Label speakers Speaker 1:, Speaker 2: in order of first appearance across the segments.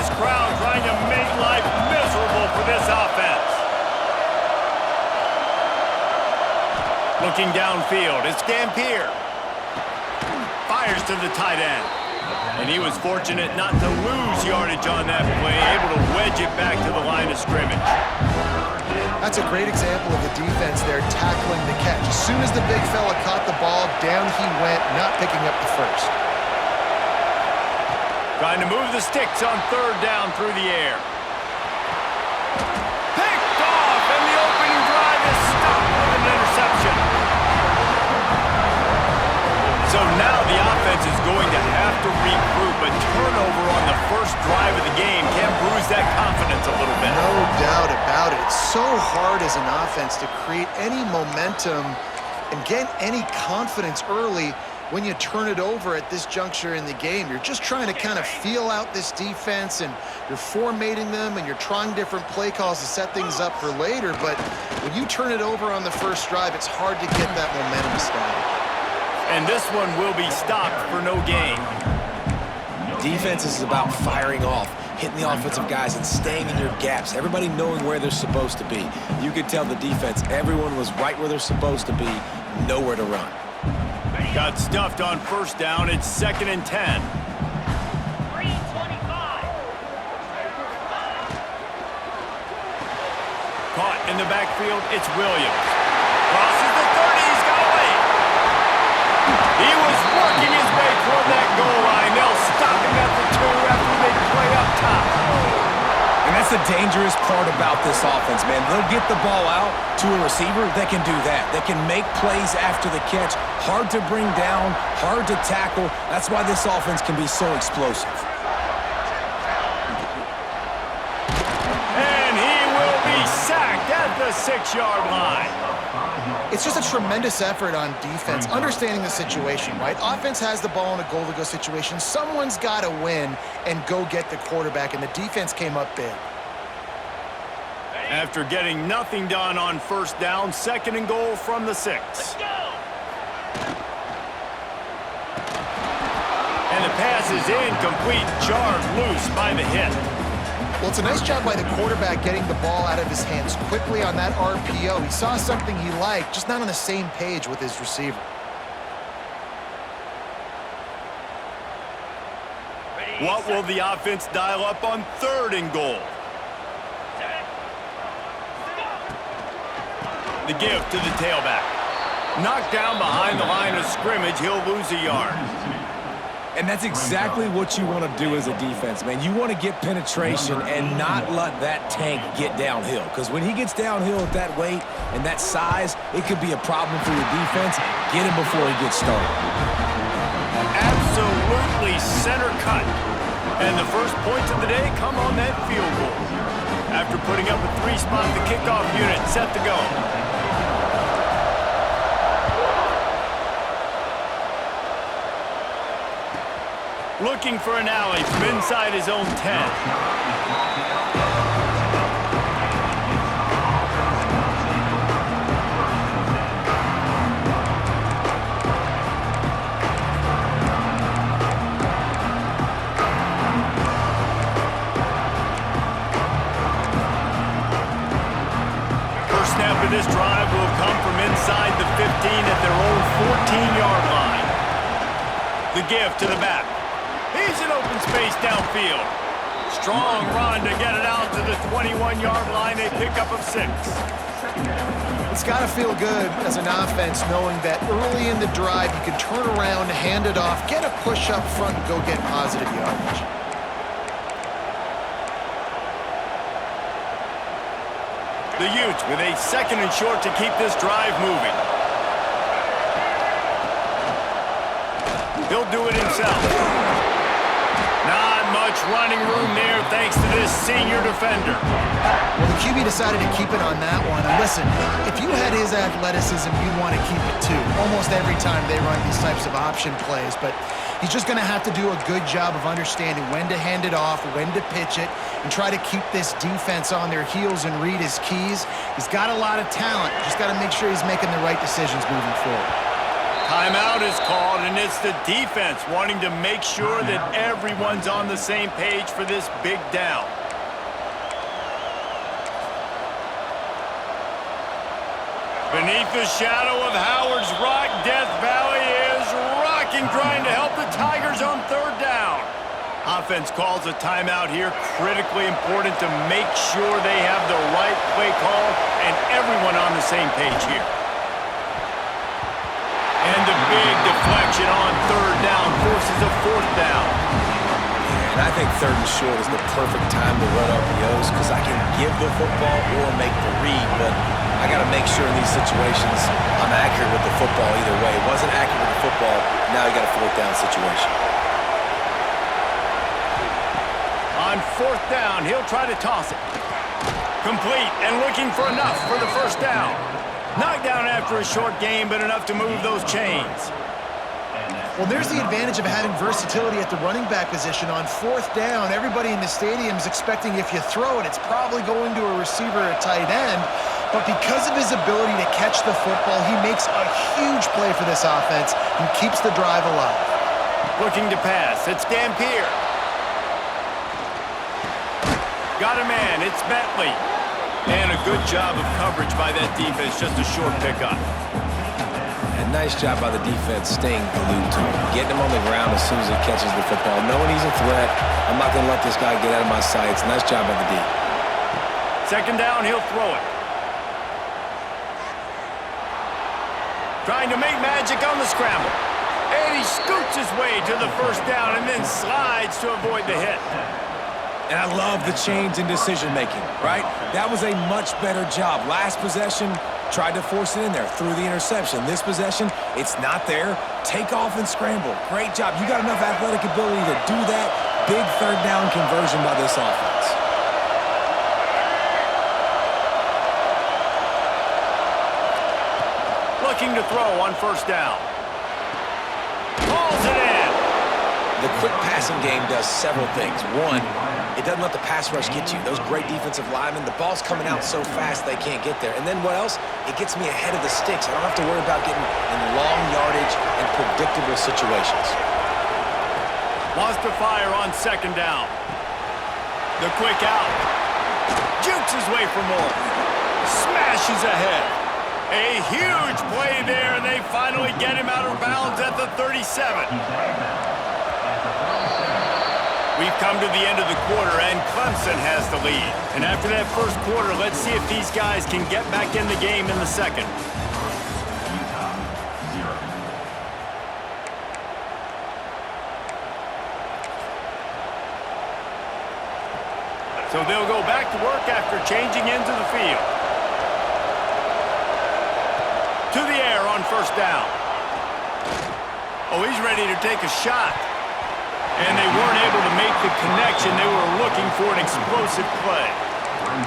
Speaker 1: this crowd trying to make life miserable for this offense. Looking downfield, it's Dampier. Fires to the tight end. And he was fortunate not to lose yardage on that play, able to wedge it back to the line of scrimmage.
Speaker 2: That's a great example of the defense there tackling the catch. As soon as the big fella caught the ball, down he went, not picking up the first.
Speaker 1: Trying to move the sticks on third down through the air. Picked off, and the opening drive is stopped with an interception. So now the offense is going to have to regroup. A turnover on the first drive of the game can bruise that confidence a little bit.
Speaker 2: No doubt about it. It's so hard as an offense to create any momentum and get any confidence early when you turn it over at this juncture in the game. You're just trying to kind of feel out this defense, and you're formatting them, and you're trying different play calls to set things up for later. But when you turn it over on the first drive, it's hard to get that momentum started.
Speaker 1: And this one will be stopped for no gain.
Speaker 3: Defense is about firing off, hitting the offensive guys and staying in your gaps. Everybody knowing where they're supposed to be. You could tell the defense, everyone was right where they're supposed to be, nowhere to run.
Speaker 1: Got stuffed on first down. It's 2nd and 10. Caught in the backfield, it's Williams. Crosses the 30, he's got away. He was working his way toward that goal line. They'll stop him at the 2 after they play up top.
Speaker 3: And that's the dangerous part about this offense, man. They'll get the ball out to a receiver that can do that. That can make plays after the catch. Hard to bring down, hard to tackle. That's why this offense can be so explosive.
Speaker 1: And he will be sacked at the 6-yard line.
Speaker 2: It's just a tremendous effort on defense, understanding the situation, right? Offense has the ball in a goal-to-go situation. Someone's got to win and go get the quarterback, and the defense came up big.
Speaker 1: After getting nothing done on first down, 2nd and goal from the 6. And the pass is incomplete, jarred loose by the hit.
Speaker 2: Well, it's a nice job by the quarterback getting the ball out of his hands quickly on that RPO. He saw something he liked, just not on the same page with his receiver.
Speaker 1: What will the offense dial up on 3rd and goal? The give to the tailback. Knocked down behind the line of scrimmage, he'll lose a yard.
Speaker 3: And that's exactly what you want to do as a defense, man. You want to get penetration and not let that tank get downhill. Because when he gets downhill at that weight and that size, it could be a problem for your defense. Get him before he gets started.
Speaker 1: Absolutely center cut. And the first points of the day come on that field goal. After putting up a 3-spot, the kickoff unit set to go. Looking for an alley from inside his own 10. First snap of this drive will come from inside the 15 at their own 14-yard line. The give to the back. He's in open space downfield. Strong run to get it out to the 21-yard line. A pickup of 6.
Speaker 2: It's got to feel good as an offense knowing that early in the drive you can turn around, hand it off, get a push up front, and go get positive yardage.
Speaker 1: The Utes with a 2nd and short to keep this drive moving. He'll do it himself. Not much running room there thanks to this senior defender.
Speaker 2: Well, the QB decided to keep it on that one. And listen, if you had his athleticism, you'd want to keep it too. Almost every time they run these types of option plays. But he's just going to have to do a good job of understanding when to hand it off, when to pitch it, and try to keep this defense on their heels and read his keys. He's got a lot of talent. Just got to make sure he's making the right decisions moving forward.
Speaker 1: Timeout is called, and it's the defense wanting to make sure that everyone's on the same page for this big down. Beneath the shadow of Howard's Rock, Death Valley is rocking, trying to help the Tigers on third down. Offense calls a timeout here. Critically important to make sure they have the right play call and everyone on the same page here. And the big deflection on third down forces a fourth down.
Speaker 3: And I think third and short is the perfect time to run RPOs because I can give the football or make the read, but I got to make sure in these situations I'm accurate with the football either way. Wasn't accurate with the football, now you got a fourth down situation.
Speaker 1: On fourth down, he'll try to toss it. Complete and looking for enough for the first down. Knocked down after a short game, but enough to move those chains.
Speaker 2: Well, there's the advantage of having versatility at the running back position. On fourth down, everybody in the stadium is expecting if you throw it, it's probably going to a receiver or tight end. But because of his ability to catch the football, he makes a huge play for this offense and keeps the drive alive.
Speaker 1: Looking to pass, it's Dampier. Got a man, it's Bentley. And a good job of coverage by that defense, just a short pickup.
Speaker 3: And nice job by the defense staying glued to him, getting him on the ground as soon as he catches the football, knowing he's a threat. I'm not going to let this guy get out of my sights. Nice job by the D.
Speaker 1: Second down, he'll throw it. Trying to make magic on the scramble. And he scoots his way to the first down and then slides to avoid the hit.
Speaker 3: And I love the change in decision-making, right? That was a much better job. Last possession, tried to force it in there, threw the interception. This possession, it's not there. Take off and scramble. Great job. You got enough athletic ability to do that. Big third down conversion by this offense.
Speaker 1: Looking to throw on first down. Pulls it in.
Speaker 3: The quick passing game does several things. One, it doesn't let the pass rush get you. Those great defensive linemen, the ball's coming out so fast they can't get there. And then what else? It gets me ahead of the sticks. I don't have to worry about getting in long yardage and predictable situations.
Speaker 1: Wants to fire on second down. The quick out. Jukes his way for more. Smashes ahead. A huge play there, and they finally get him out of bounds at the 37. We've come to the end of the quarter, and Clemson has the lead. And after that first quarter, let's see if these guys can get back in the game in the second. So they'll go back to work after changing into the field. To the air on first down. Oh, he's ready to take a shot. And they weren't able to make the connection. They were looking for an explosive play.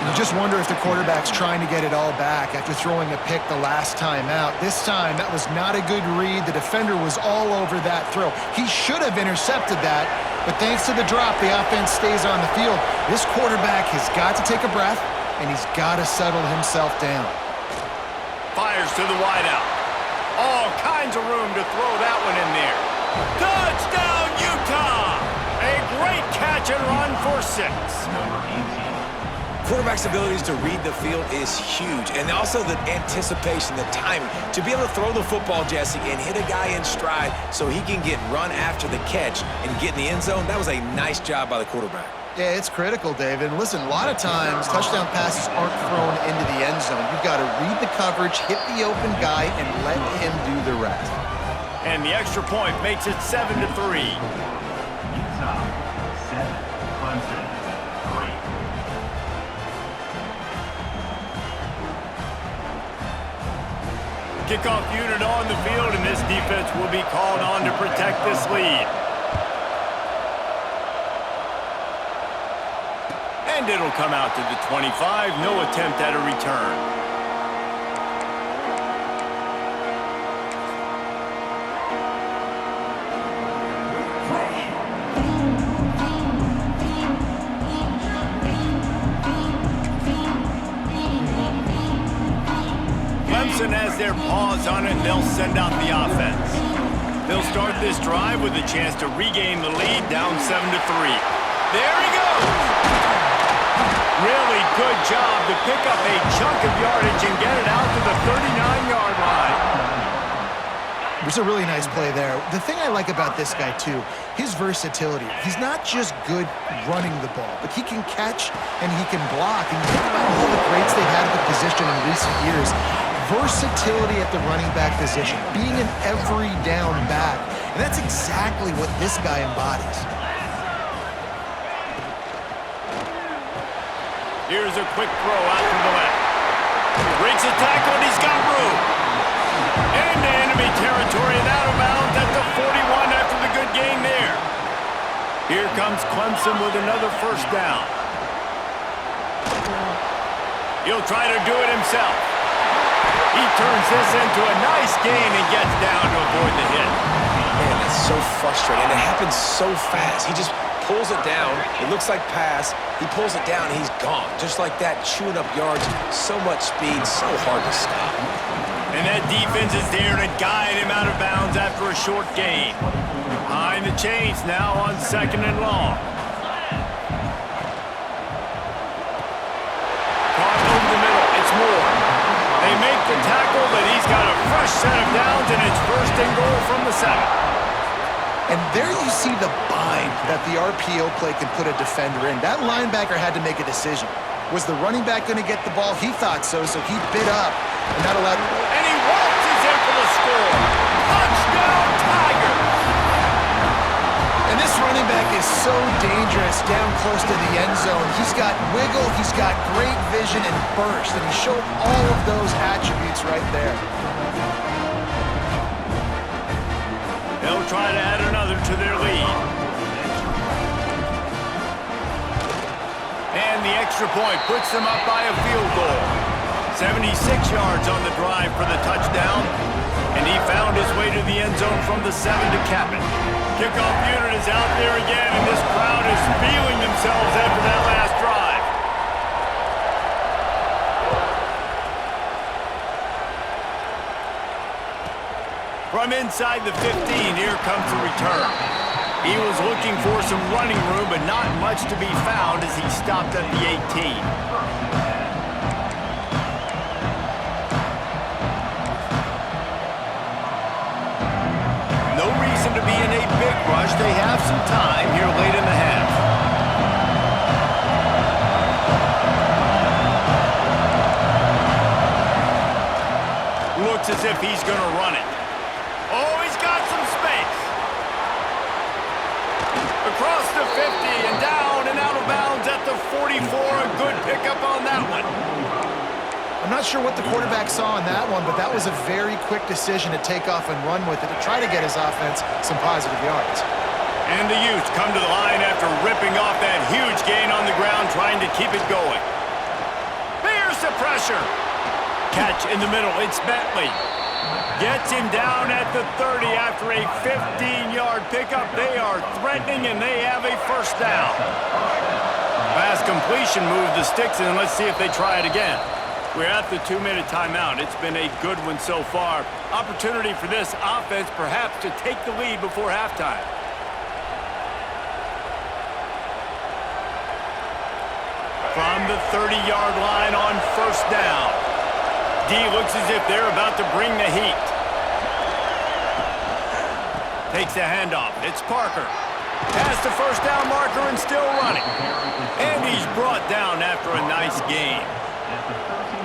Speaker 2: You just wonder if the quarterback's trying to get it all back after throwing a pick the last time out. This time, that was not a good read. The defender was all over that throw. He should have intercepted that, but thanks to the drop, the offense stays on the field. This quarterback has got to take a breath, and he's got to settle himself down.
Speaker 1: Fires to the wideout. All kinds of room to throw that one in there. Touchdown, Utah! A great catch and run for 6.
Speaker 3: Quarterback's abilities to read the field is huge, and also the anticipation, the timing. To be able to throw the football, Jesse, and hit a guy in stride so he can get run after the catch and get in the end zone, that was a nice job by the quarterback.
Speaker 2: Yeah, it's critical, David. And listen, a lot of times, touchdown passes aren't thrown into the end zone. You've got to read the coverage, hit the open guy, and let him do the rest.
Speaker 1: And the extra point makes it 7-3.
Speaker 4: Utah 7, Clemson 3.
Speaker 1: Kickoff unit on the field, and this defense will be called on to protect this lead. And it'll come out to the 25. No attempt at a return. Clemson has their paws on it, and they'll send out the offense. They'll start this drive with a chance to regain the lead, down 7-3. There he goes! Really good job to pick up a chunk of yardage and get it out to the 39-yard line.
Speaker 2: It was a really nice play there. The thing I like about this guy, too, his versatility. He's not just good running the ball, but he can catch and he can block. And you think about all the greats they've had at the position in recent years. Versatility at the running back position, being an every down back. And that's exactly what this guy embodies.
Speaker 1: Here's a quick throw out to the left. Breaks a tackle, and he's got room. Into enemy territory and out of bounds at the 41 after the good gain there. Here comes Clemson with another first down. He'll try to do it himself. He turns this into a nice gain and gets down to avoid the hit.
Speaker 3: Man, that's so frustrating. It happens so fast. He just pulls it down. It looks like pass. He pulls it down, and he's gone. Just like that, chewing up yards. So much speed, so hard to stop.
Speaker 1: And that defense is there to guide him out of bounds after a short gain. Behind the chains now on 2nd and long. Caught over the middle. It's Moore. They make the tackle, but he's got a fresh set of downs, and it's 1st and goal from the 7.
Speaker 2: And there you see the bind that the RPO play can put a defender in. That linebacker had to make a decision. Was the running back going to get the ball? He thought so, so he bit up and not allowed.
Speaker 1: And he waltzes in for the score. Touchdown, Tigers!
Speaker 2: And this running back is so dangerous down close to the end zone. He's got wiggle, he's got great vision and burst, and he showed all of those attributes right there.
Speaker 1: They'll try to add another to their lead. And the extra point puts them up by a field goal. 76 yards on the drive for the touchdown. And he found his way to the end zone from the 7 to cap it. Kickoff unit is out there again, and this crowd is feeling themselves after that last drive. From inside the 15, here comes the return. He was looking for some running room, but not much to be found as he stopped at the 18. No reason to be in a big rush. They have some time here late in the half. Looks as if he's going to run it. Oh, he's got some space. Across the 50 and down and out of bounds at the 44. A good pickup on that one.
Speaker 2: I'm not sure what the quarterback saw on that one, but that was a very quick decision to take off and run with it to try to get his offense some positive yards.
Speaker 1: And the Utes come to the line after ripping off that huge gain on the ground, trying to keep it going. There's the pressure. Catch in the middle. It's Bentley. Gets him down at the 30 after a 15-yard pickup. They are threatening, and they have a first down. Fast completion moved the sticks in. Let's see if they try it again. We're at the 2-minute timeout. It's been a good one so far. Opportunity for this offense perhaps to take the lead before halftime. From the 30-yard line on first down. D looks as if they're about to bring the heat. Takes the handoff. It's Parker. Past the first down marker and still running. And he's brought down after a nice gain.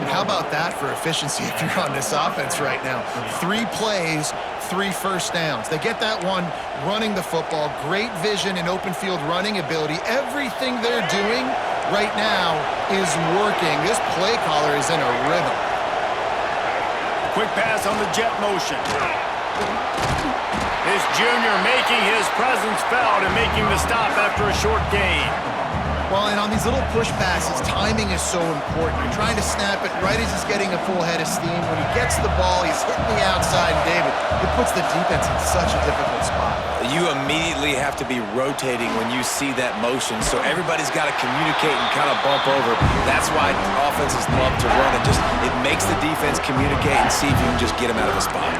Speaker 2: And how about that for efficiency if you're on this offense right now? 3 plays, 3 first downs. They get that one running the football. Great vision and open field running ability. Everything they're doing right now is working. This play caller is in a rhythm.
Speaker 1: Quick pass on the jet motion. This junior making his presence felt and making the stop after a short gain.
Speaker 2: Well, and on these little push passes, timing is so important. You're trying to snap it right as he's getting a full head of steam. When he gets the ball, he's hitting the outside, and David, it puts the defense in such a difficult spot.
Speaker 3: You immediately have to be rotating when you see that motion, so everybody's got to communicate and kind of bump over. That's why offenses love to run it. It makes the defense communicate and see if you can just get him out of a spot.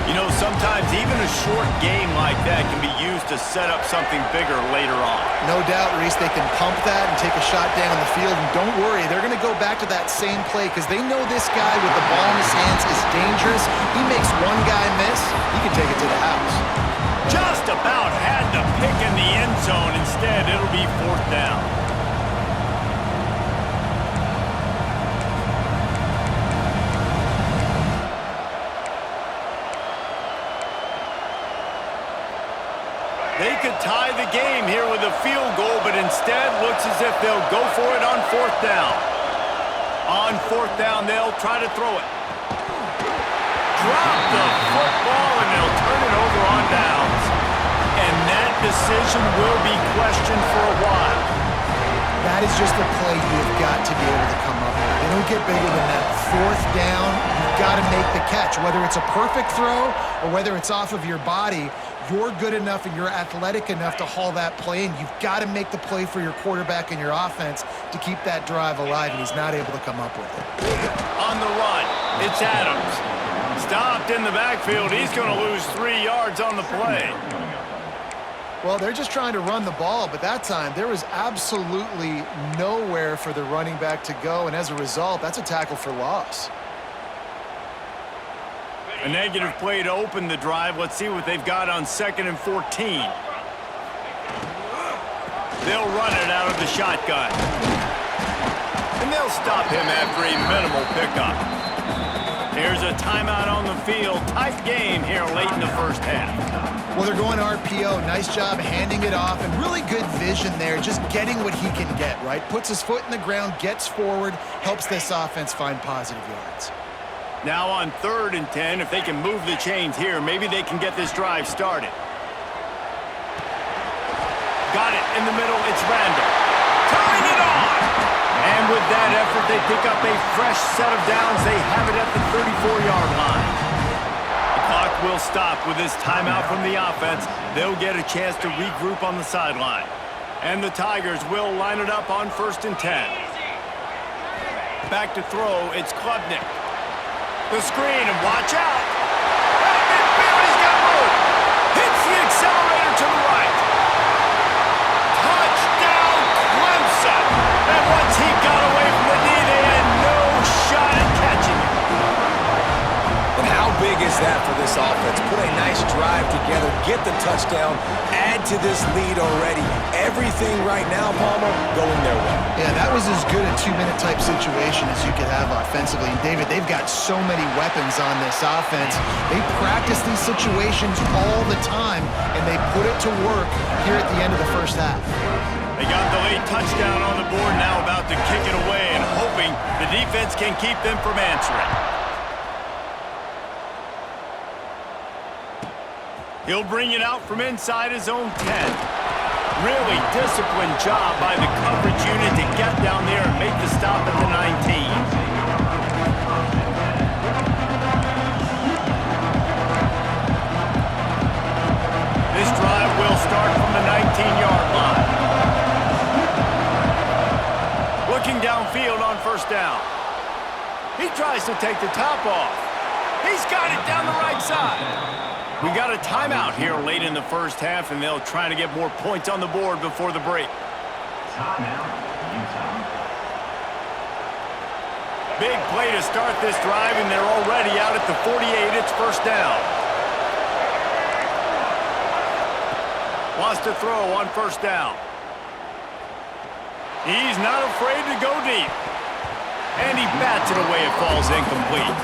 Speaker 1: You know, sometimes even a short game like that can be used to set up something bigger later on.
Speaker 2: No doubt, Reese, they can pump that and take a shot down the field. And don't worry, they're going to go back to that same play because they know this guy with the ball in his hands is dangerous. He makes one guy miss, he can take it to the house.
Speaker 1: Just about had the pick in the end zone. Instead, it'll be 4th down. They could tie the game here with a field goal, but instead looks as if they'll go for it on 4th down. On 4th down, they'll try to throw it. Drop the football, and they'll turn it over on downs. And that decision will be questioned for a while.
Speaker 2: That is just a play you've got to be able to come up with. They don't get bigger than that. 4th down, you've got to make the catch. Whether it's a perfect throw or whether it's off of your body, you're good enough and you're athletic enough to haul that play, and you've got to make the play for your quarterback and your offense to keep that drive alive, and he's not able to come up with it.
Speaker 1: On the run, it's Adams. Stopped in the backfield. He's going to lose 3 yards on the play.
Speaker 2: Well, they're just trying to run the ball, but that time there was absolutely nowhere for the running back to go, and as a result, that's a tackle for loss.
Speaker 1: A negative play to open the drive. Let's see what they've got on 2nd and 14. They'll run it out of the shotgun. And they'll stop him after a minimal pickup. Here's a timeout on the field. Tight game here late in the first half.
Speaker 2: Well, they're going RPO. Nice job handing it off, and really good vision there, just getting what he can get, right? Puts his foot in the ground, gets forward, helps this offense find positive yards.
Speaker 1: Now on 3rd and 10, if they can move the chains here, maybe they can get this drive started. Got it in the middle, it's Randall. Tying it on! And with that effort, they pick up a fresh set of downs. They have it at the 34-yard line. The clock will stop with this timeout from the offense. They'll get a chance to regroup on the sideline. And the Tigers will line it up on 1st and 10. Back to throw, it's Klubnik. The screen, and watch out. He's got room. Hits the accelerator to the right. Touchdown, Clemson. And once he got away from the knee, they had no shot at catching him.
Speaker 3: And how big is that for this offense? Put a nice drive together, get the touchdown, add to this lead already. Everything right now, Palmer, going their way.
Speaker 2: Yeah, that was as good a 2-minute type situation as you could have offensively. And David, they've got so many weapons on this offense. They practice these situations all the time, and they put it to work here at the end of the first half.
Speaker 1: They got the late touchdown on the board, now about to kick it away and hoping the defense can keep them from answering. He'll bring it out from inside his own 10. Really disciplined job by the coverage unit to get down there and make the stop at the 19. This drive will start from the 19-yard line. Looking downfield on 1st down. He tries to take the top off. He's got it down the right side. We got a timeout here late in the first half, and they'll try to get more points on the board before the break.
Speaker 4: Timeout, Utah.
Speaker 1: Big play to start this drive, and they're already out at the 48. It's 1st down. Wants to throw on 1st down. He's not afraid to go deep. And he bats it away. It falls incomplete.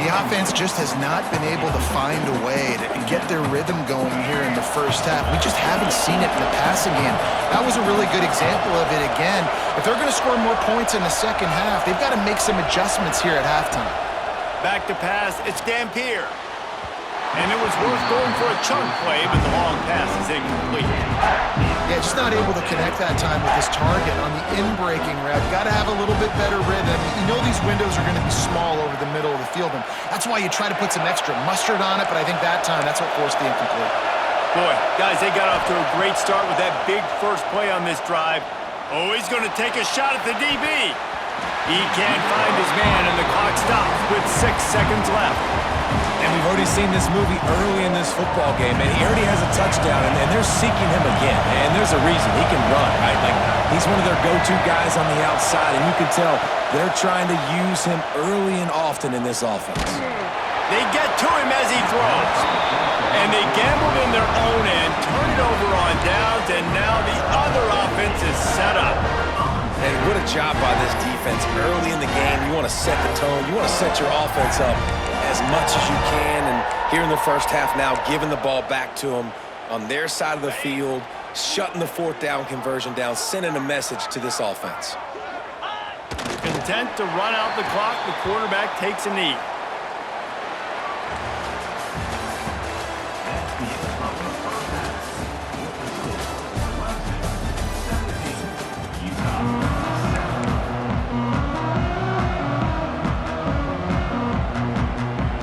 Speaker 2: The offense just has not been able to find a way to get their rhythm going here in the first half. We just haven't seen it in the passing game. That was a really good example of it again. If they're going to score more points in the second half, they've got to make some adjustments here at halftime.
Speaker 1: Back to pass, it's Dampier. And it was worth going for a chunk play, but the long pass is incomplete.
Speaker 2: Yeah, just not able to connect that time with his target on the in-breaking route. Got to have a little bit better rhythm. You know these windows are going to be small over the middle of the field, and that's why you try to put some extra mustard on it, but I think that time, that's what forced the incomplete.
Speaker 1: Boy, guys, they got off to a great start with that big first play on this drive. Oh, he's going to take a shot at the DB. He can't find his man, and the clock stops with 6 seconds left.
Speaker 3: And we've already seen this movie early in this football game, and he already has a touchdown, and they're seeking him again. And there's a reason. He can run, right? Like, he's one of their go-to guys on the outside, and you can tell they're trying to use him early and often in this offense.
Speaker 1: They get to him as he throws. And they gambled in their own end, turn it over on downs, and now the other offense is set up.
Speaker 3: And what a job by this defense. Early in the game, you want to set the tone. You want to set your offense up as much as you can. And here in the first half now, giving the ball back to them on their side of the field, shutting the fourth down conversion down, sending a message to this offense.
Speaker 1: Content to run out the clock, the quarterback takes a knee.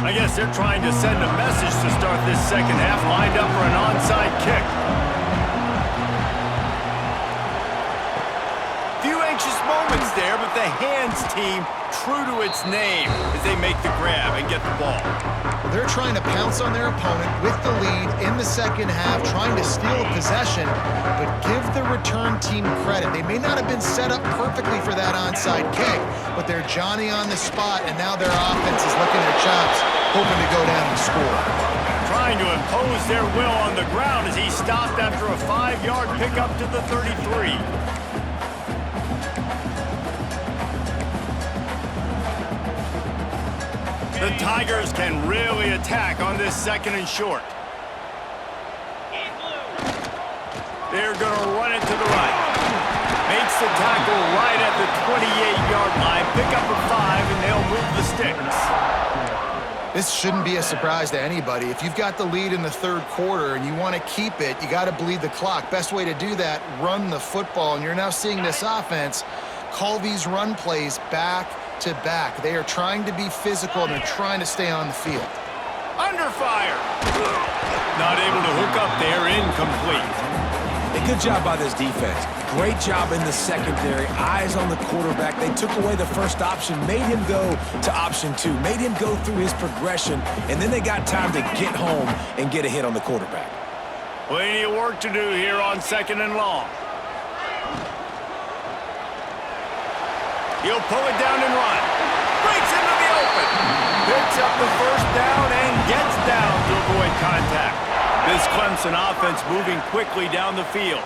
Speaker 1: I guess they're trying to send a message to start this second half, lined up for an onside kick. Few anxious moments there, but the hands team true to its name as they make the grab and get the ball.
Speaker 2: Well, they're trying to pounce on their opponent with the lead in the second half, trying to steal a possession, but give the return team credit. They may not have been set up perfectly for that onside kick, but they're Johnny on the spot, and now their offense is licking their chops, hoping to go down and score.
Speaker 1: Trying to impose their will on the ground as he stopped after a 5-yard pickup to the 33. The Tigers can really attack on this second and short. They're going to run it to the right. Makes the tackle right at the 28-yard line. Pick up a 5, and they'll move the sticks.
Speaker 2: This shouldn't be a surprise to anybody. If you've got the lead in the third quarter and you want to keep it, you got to bleed the clock. Best way to do that, run the football. And you're now seeing this offense call these run plays back to back. They are trying to be physical, and they're trying to stay on the field.
Speaker 1: Under fire. Not able to hook up there, incomplete.
Speaker 3: A good job by this defense. Great job in the secondary. Eyes on the quarterback. They took away the first option, made him go to option 2, made him go through his progression, and then they got time to get home and get a hit on the quarterback.
Speaker 1: Plenty of work to do here on second and long. He'll pull it down and run. Breaks into the open. Picks up the first down and gets down to avoid contact. This Clemson offense moving quickly down the field.